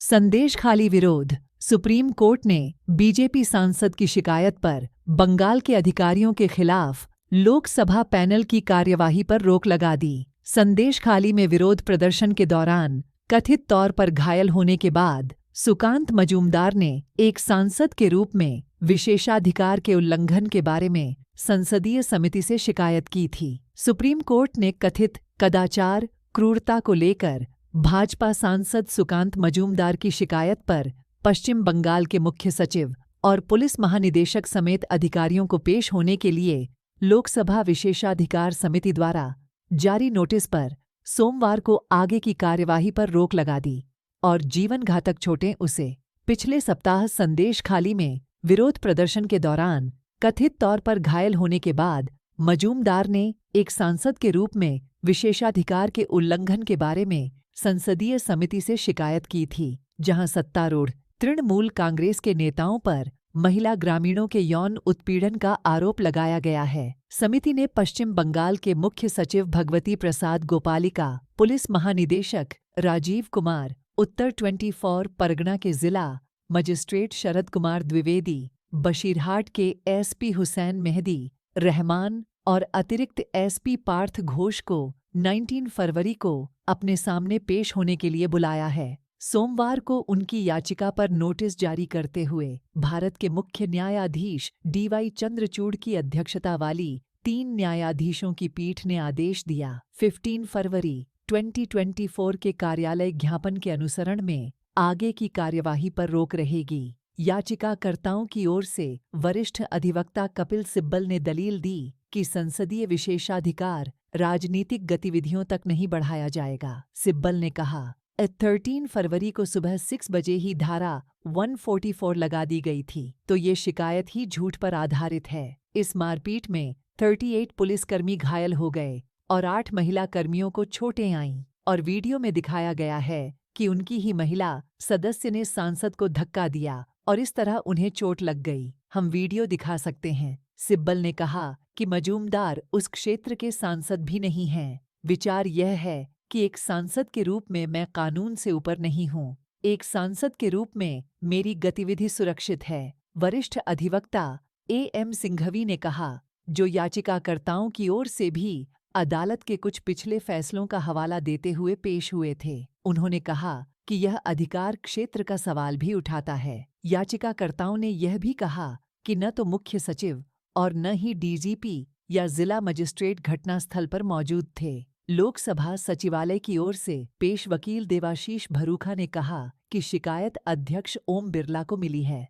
संदेश खाली विरोध। सुप्रीम कोर्ट ने बीजेपी सांसद की शिकायत पर बंगाल के अधिकारियों के खिलाफ लोकसभा पैनल की कार्यवाही पर रोक लगा दी। संदेश खाली में विरोध प्रदर्शन के दौरान कथित तौर पर घायल होने के बाद सुकांत मजूमदार ने एक सांसद के रूप में विशेषाधिकार के उल्लंघन के बारे में संसदीय समिति से शिकायत की थी। सुप्रीम कोर्ट ने कथित कदाचार, क्रूरता को लेकर भाजपा सांसद सुकांत मजूमदार की शिकायत पर पश्चिम बंगाल के मुख्य सचिव और पुलिस महानिदेशक समेत अधिकारियों को पेश होने के लिए लोकसभा विशेषाधिकार समिति द्वारा जारी नोटिस पर सोमवार को आगे की कार्यवाही पर रोक लगा दी और जीवन घातक चोटें उसे पिछले सप्ताह संदेश खाली में विरोध प्रदर्शन के दौरान कथित तौर पर घायल होने के बाद मजूमदार ने एक सांसद के रूप में विशेषाधिकार के उल्लंघन के बारे में संसदीय समिति से शिकायत की थी, जहां सत्तारूढ़ तृणमूल कांग्रेस के नेताओं पर महिला ग्रामीणों के यौन उत्पीड़न का आरोप लगाया गया है। समिति ने पश्चिम बंगाल के मुख्य सचिव भगवती प्रसाद गोपालिका, पुलिस महानिदेशक राजीव कुमार, उत्तर 24 परगना के जिला मजिस्ट्रेट शरद कुमार द्विवेदी, बशीरहाट के एसपी हुसैन मेहदी रहमान और अतिरिक्त एसपी पार्थ घोष को 19 फरवरी को अपने सामने पेश होने के लिए बुलाया है। सोमवार को उनकी याचिका पर नोटिस जारी करते हुए भारत के मुख्य न्यायाधीश डीवाई चंद्रचूड़ की अध्यक्षता वाली 3 न्यायाधीशों की पीठ ने आदेश दिया। 15 फरवरी 2024 के कार्यालय ज्ञापन के अनुसरण में आगे की कार्यवाही पर रोक रहेगी। याचिकाकर्ताओं की ओर से वरिष्ठ अधिवक्ता कपिल सिब्बल ने दलील दी कि संसदीय विशेषाधिकार राजनीतिक गतिविधियों तक नहीं बढ़ाया जाएगा। सिब्बल ने कहा, 13 फरवरी को सुबह 6 बजे ही धारा 144 लगा दी गई थी, तो ये शिकायत ही झूठ पर आधारित है। इस मारपीट में 38 पुलिसकर्मी घायल हो गए और 8 महिला कर्मियों को चोटें आईं और वीडियो में दिखाया गया है कि उनकी ही महिला सदस्य ने सांसद को धक्का दिया और इस तरह उन्हें चोट लग गई। हम वीडियो दिखा सकते हैं। सिब्बल ने कहा कि मजूमदार उस क्षेत्र के सांसद भी नहीं हैं। विचार यह है कि एक सांसद के रूप में मैं कानून से ऊपर नहीं हूँ। एक सांसद के रूप में मेरी गतिविधि सुरक्षित है, वरिष्ठ अधिवक्ता एम सिंघवी ने कहा, जो याचिकाकर्ताओं की ओर से भी अदालत के कुछ पिछले फैसलों का हवाला देते हुए पेश हुए थे। उन्होंने कहा कि यह अधिकार क्षेत्र का सवाल भी उठाता है। याचिकाकर्ताओं ने यह भी कहा कि न तो मुख्य सचिव और न ही डीजीपी या जिला मजिस्ट्रेट घटनास्थल पर मौजूद थे। लोकसभा सचिवालय की ओर से पेश वकील देवाशीष भरूखा ने कहा कि शिकायत अध्यक्ष ओम बिरला को मिली है।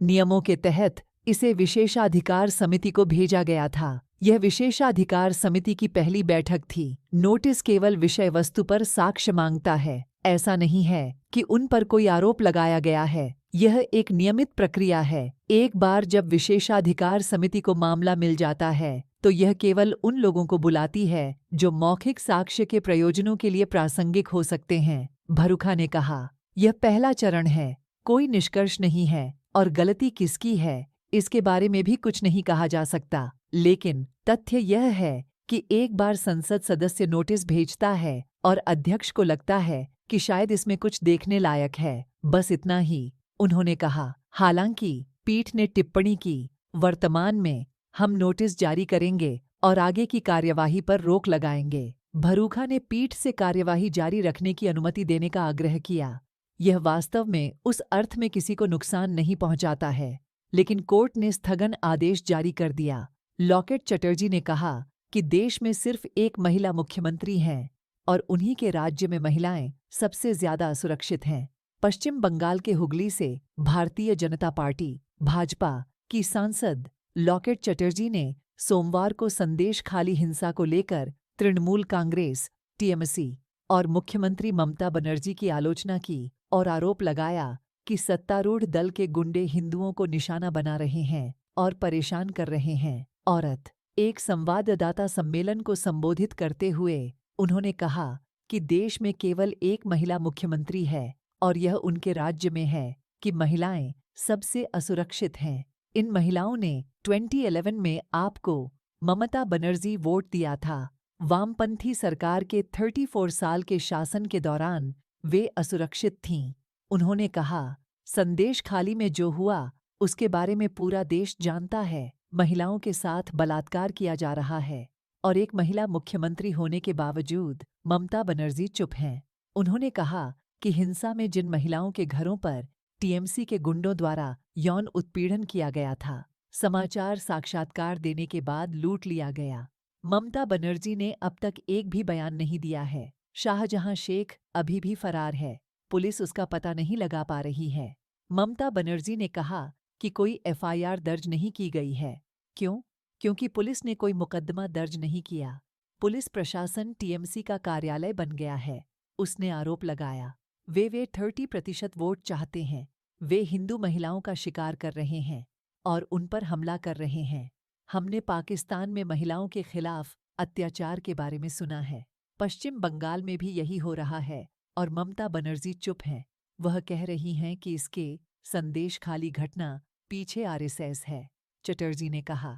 नियमों के तहत इसे विशेषाधिकार समिति को भेजा गया था। यह विशेषाधिकार समिति की पहली बैठक थी। नोटिस केवल विषय वस्तु पर साक्ष्य मांगता है। ऐसा नहीं है कि उन पर कोई आरोप लगाया गया है। यह एक नियमित प्रक्रिया है। एक बार जब विशेषाधिकार समिति को मामला मिल जाता है तो यह केवल उन लोगों को बुलाती है जो मौखिक साक्ष्य के प्रयोजनों के लिए प्रासंगिक हो सकते हैं। भरूखा ने कहा, यह पहला चरण है, कोई निष्कर्ष नहीं है और गलती किसकी है इसके बारे में भी कुछ नहीं कहा जा सकता। लेकिन तथ्य यह है कि एक बार संसद सदस्य नोटिस भेजता है और अध्यक्ष को लगता है कि शायद इसमें कुछ देखने लायक है, बस इतना ही। उन्होंने कहा, हालांकि पीठ ने टिप्पणी की, वर्तमान में हम नोटिस जारी करेंगे और आगे की कार्यवाही पर रोक लगाएंगे। भरूखा ने पीठ से कार्यवाही जारी रखने की अनुमति देने का आग्रह किया। यह वास्तव में उस अर्थ में किसी को नुकसान नहीं पहुंचाता है, लेकिन कोर्ट ने स्थगन आदेश जारी कर दिया। लॉकेट चटर्जी ने कहा कि देश में सिर्फ एक महिला मुख्यमंत्री हैं और उन्हीं के राज्य में महिलाएं सबसे ज्यादा असुरक्षित हैं। पश्चिम बंगाल के हुगली से भारतीय जनता पार्टी भाजपा की सांसद लॉकेट चटर्जी ने सोमवार को संदेश खाली हिंसा को लेकर तृणमूल कांग्रेस टीएमसी और मुख्यमंत्री ममता बनर्जी की आलोचना की और आरोप लगाया कि सत्तारूढ़ दल के गुंडे हिंदुओं को निशाना बना रहे हैं और परेशान कर रहे हैं। औरत एक संवाददाता सम्मेलन को संबोधित करते हुए उन्होंने कहा कि देश में केवल एक महिला मुख्यमंत्री है और यह उनके राज्य में है कि महिलाएं सबसे असुरक्षित हैं। इन महिलाओं ने 2011 में आपको ममता बनर्जी वोट दिया था। वामपंथी सरकार के 34 साल के शासन के दौरान वे असुरक्षित थीं। उन्होंने कहा, संदेश खाली में जो हुआ उसके बारे में पूरा देश जानता है। महिलाओं के साथ बलात्कार किया जा रहा है और एक महिला मुख्यमंत्री होने के बावजूद ममता बनर्जी चुप हैं। उन्होंने कहा कि हिंसा में जिन महिलाओं के घरों पर टीएमसी के गुंडों द्वारा यौन उत्पीड़न किया गया था, समाचार साक्षात्कार देने के बाद लूट लिया गया। ममता बनर्जी ने अब तक एक भी बयान नहीं दिया है। शाहजहां शेख अभी भी फरार है, पुलिस उसका पता नहीं लगा पा रही है। ममता बनर्जी ने कहा कि कोई एफआईआर दर्ज नहीं की गई है। क्यों? क्योंकि पुलिस ने कोई मुकदमा दर्ज नहीं किया। पुलिस प्रशासन टीएमसी का कार्यालय बन गया है, उसने आरोप लगाया। वे 30% वोट चाहते हैं। वे हिंदू महिलाओं का शिकार कर रहे हैं और उन पर हमला कर रहे हैं। हमने पाकिस्तान में महिलाओं के खिलाफ अत्याचार के बारे में सुना है। पश्चिम बंगाल में भी यही हो रहा है और ममता बनर्जी चुप हैं। वह कह रही हैं कि इसके संदेश खाली घटना पीछे आरएसएस है, चटर्जी ने कहा।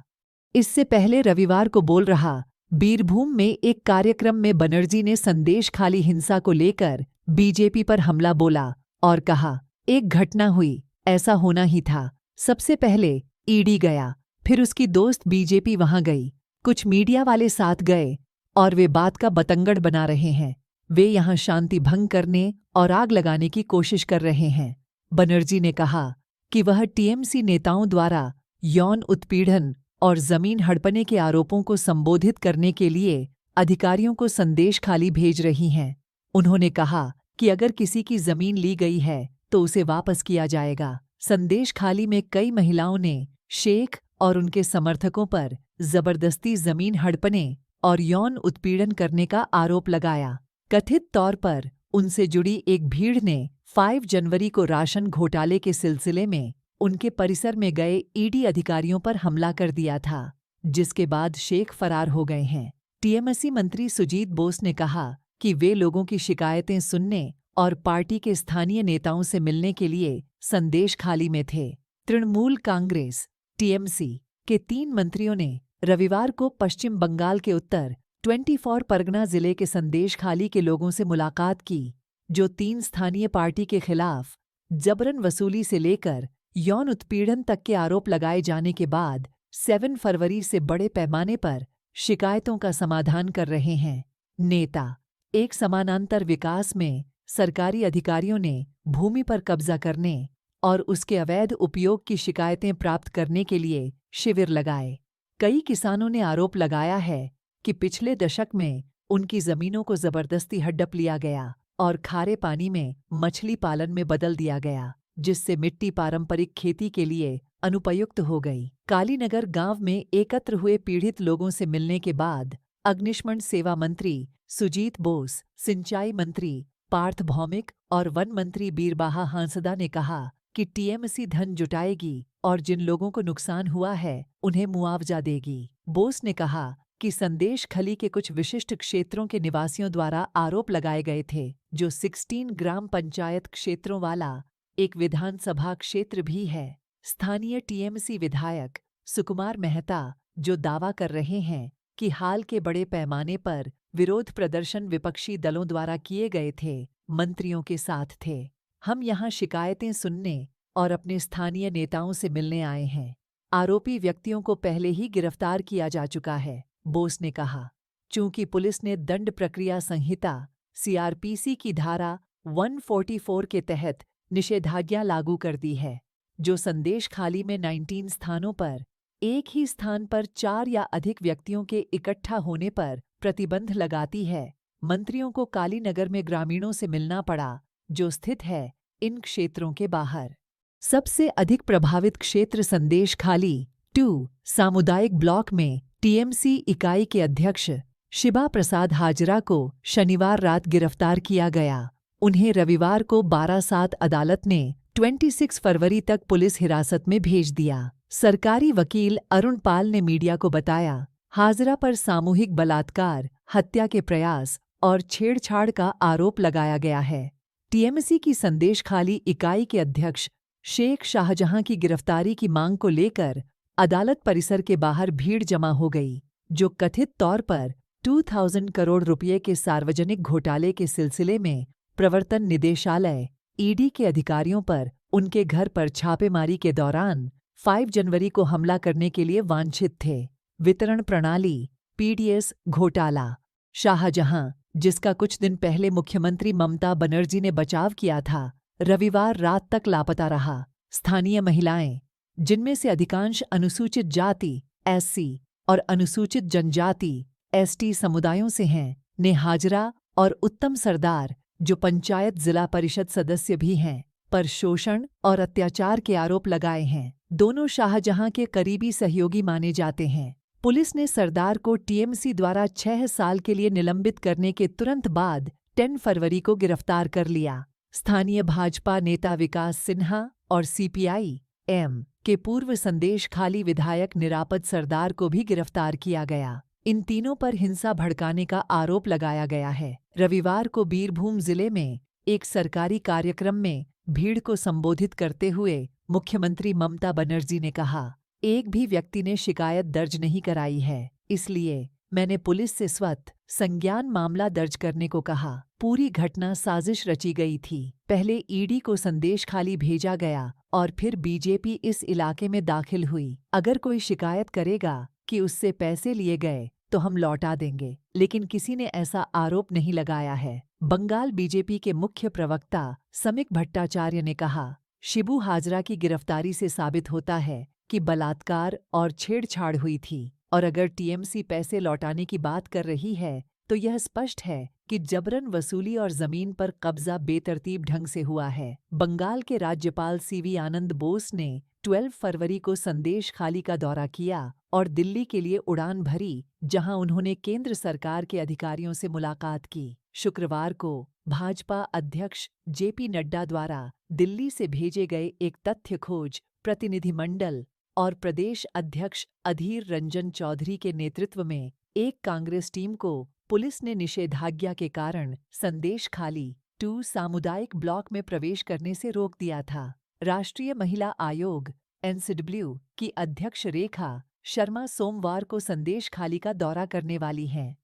इससे पहले रविवार को बोल रहा बीरभूम में एक कार्यक्रम में बनर्जी ने संदेश खाली हिंसा को लेकर बीजेपी पर हमला बोला और कहा, एक घटना हुई, ऐसा होना ही था। सबसे पहले ईडी गया, फिर उसकी दोस्त बीजेपी वहां गई, कुछ मीडिया वाले साथ गए और वे बात का बतंगड़ बना रहे हैं। वे यहां शांति भंग करने और आग लगाने की कोशिश कर रहे हैं। बनर्जी ने कहा कि वह टीएमसी नेताओं द्वारा यौन उत्पीड़न और जमीन हड़पने के आरोपों को संबोधित करने के लिए अधिकारियों को संदेश खाली भेज रही हैं। उन्होंने कहा कि अगर किसी की जमीन ली गई है तो उसे वापस किया जाएगा। संदेश खाली में कई महिलाओं ने शेख और उनके समर्थकों पर जबरदस्ती जमीन हड़पने और यौन उत्पीड़न करने का आरोप लगाया। कथित तौर पर उनसे जुड़ी एक भीड़ ने 5 जनवरी को राशन घोटाले के सिलसिले में उनके परिसर में गए ईडी अधिकारियों पर हमला कर दिया था, जिसके बाद शेख फरार हो गए हैं। टीएमसी मंत्री सुजीत बोस ने कहा कि वे लोगों की शिकायतें सुनने और पार्टी के स्थानीय नेताओं से मिलने के लिए संदेश खाली में थे। तृणमूल कांग्रेस टीएमसी के 3 मंत्रियों ने रविवार को पश्चिम बंगाल के उत्तर 24 परगना जिले के संदेश खाली के लोगों से मुलाकात की, जो 3 स्थानीय पार्टी के खिलाफ जबरन वसूली से लेकर यौन उत्पीड़न तक के आरोप लगाए जाने के बाद 7 फरवरी से बड़े पैमाने पर शिकायतों का समाधान कर रहे हैं। नेता एक समानांतर विकास में सरकारी अधिकारियों ने भूमि पर कब्जा करने और उसके अवैध उपयोग की शिकायतें प्राप्त करने के लिए शिविर लगाए। कई किसानों ने आरोप लगाया है कि पिछले दशक में उनकी जमीनों को जबरदस्ती हड़प लिया गया और खारे पानी में मछली पालन में बदल दिया गया, जिससे मिट्टी पारंपरिक खेती के लिए अनुपयुक्त हो गई। कालीनगर गांव में एकत्र हुए पीड़ित लोगों से मिलने के बाद अग्निशमन सेवा मंत्री सुजीत बोस, सिंचाई मंत्री पार्थ भौमिक और वन मंत्री बीरबाहा हांसदा ने कहा कि टीएमसी धन जुटाएगी और जिन लोगों को नुकसान हुआ है उन्हें मुआवजा देगी। बोस ने कहा कि संदेश खली के कुछ विशिष्ट क्षेत्रों के निवासियों द्वारा आरोप लगाए गए थे, जो 16 ग्राम पंचायत क्षेत्रों वाला एक विधानसभा क्षेत्र भी है। स्थानीय टीएमसी विधायक सुकुमार मेहता, जो दावा कर रहे हैं कि हाल के बड़े पैमाने पर विरोध प्रदर्शन विपक्षी दलों द्वारा किए गए थे, मंत्रियों के साथ थे। हम यहाँ शिकायतें सुनने और अपने स्थानीय नेताओं से मिलने आए हैं। आरोपी व्यक्तियों को पहले ही गिरफ्तार किया जा चुका है, बोस ने कहा। चूंकि पुलिस ने दंड प्रक्रिया संहिता सीआरपीसी की धारा 144 के तहत निषेधाज्ञा लागू कर दी है, जो संदेश खाली में 19 स्थानों पर एक ही स्थान पर 4 या अधिक व्यक्तियों के इकट्ठा होने पर प्रतिबंध लगाती है। मंत्रियों को कालीनगर में ग्रामीणों से मिलना पड़ा, जो स्थित है इन क्षेत्रों के बाहर। सबसे अधिक प्रभावित क्षेत्र संदेश खाली 2 सामुदायिक ब्लॉक में टीएमसी इकाई के अध्यक्ष शिबा प्रसाद हाजरा को शनिवार रात गिरफ्तार किया गया। उन्हें रविवार को 12/7 अदालत ने 26 फरवरी तक पुलिस हिरासत में भेज दिया। सरकारी वकील अरुण पाल ने मीडिया को बताया, हाजरा पर सामूहिक बलात्कार, हत्या के प्रयास और छेड़छाड़ का आरोप लगाया गया है। टीएमसी की संदेश खाली इकाई के अध्यक्ष शेख शाहजहां की गिरफ्तारी की मांग को लेकर अदालत परिसर के बाहर भीड़ जमा हो गई, जो कथित तौर पर 2000 करोड़ रुपये के सार्वजनिक घोटाले के सिलसिले में प्रवर्तन निदेशालय ईडी के अधिकारियों पर उनके घर पर छापेमारी के दौरान 5 जनवरी को हमला करने के लिए वांछित थे। वितरण प्रणाली पीडीएस घोटाला। शाहजहां, जिसका कुछ दिन पहले मुख्यमंत्री ममता बनर्जी ने बचाव किया था, रविवार रात तक लापता रहा। स्थानीय महिलाएं, जिनमें से अधिकांश अनुसूचित जाति एससी और अनुसूचित जनजाति एसटी समुदायों से हैं, ने हाजरा और उत्तम सरदार, जो पंचायत जिला परिषद सदस्य भी हैं, पर शोषण और अत्याचार के आरोप लगाए हैं। दोनों शाहजहां के करीबी सहयोगी माने जाते हैं। पुलिस ने सरदार को टीएमसी द्वारा 6 साल के लिए निलंबित करने के तुरंत बाद 10 फरवरी को गिरफ्तार कर लिया। स्थानीय भाजपा नेता विकास सिन्हा और सीपीआई एम के पूर्व संदेश खाली विधायक निरापद सरदार को भी गिरफ्तार किया गया। इन तीनों पर हिंसा भड़काने का आरोप लगाया गया है। रविवार को बीरभूम जिले में एक सरकारी कार्यक्रम में भीड़ को संबोधित करते हुए मुख्यमंत्री ममता बनर्जी ने कहा, एक भी व्यक्ति ने शिकायत दर्ज नहीं कराई है, इसलिए मैंने पुलिस से स्वतः संज्ञान मामला दर्ज करने को कहा। पूरी घटना साजिश रची गई थी। पहले ईडी को संदेश खाली भेजा गया और फिर बीजेपी इस इलाके में दाखिल हुई। अगर कोई शिकायत करेगा कि उससे पैसे लिए गए तो हम लौटा देंगे, लेकिन किसी ने ऐसा आरोप नहीं लगाया है। बंगाल बीजेपी के मुख्य प्रवक्ता समिक भट्टाचार्य ने कहा, शिबू हाजरा की गिरफ्तारी से साबित होता है कि बलात्कार और छेड़छाड़ हुई थी, और अगर टीएमसी पैसे लौटाने की बात कर रही है तो यह स्पष्ट है कि जबरन वसूली और जमीन पर कब्जा बेतरतीब ढंग से हुआ है। बंगाल के राज्यपाल सीवी आनंद बोस ने 12 फरवरी को संदेश खाली का दौरा किया और दिल्ली के लिए उड़ान भरी, जहां उन्होंने केंद्र सरकार के अधिकारियों से मुलाकात की। शुक्रवार को भाजपा अध्यक्ष जेपी नड्डा द्वारा दिल्ली से भेजे गए एक तथ्य खोज प्रतिनिधिमंडल और प्रदेश अध्यक्ष अधीर रंजन चौधरी के नेतृत्व में एक कांग्रेस टीम को पुलिस ने निषेधाज्ञा के कारण संदेश खाली 2 सामुदायिक ब्लॉक में प्रवेश करने से रोक दिया था। राष्ट्रीय महिला आयोग एनसीडब्ल्यू की अध्यक्ष रेखा शर्मा सोमवार को संदेश खाली का दौरा करने वाली हैं।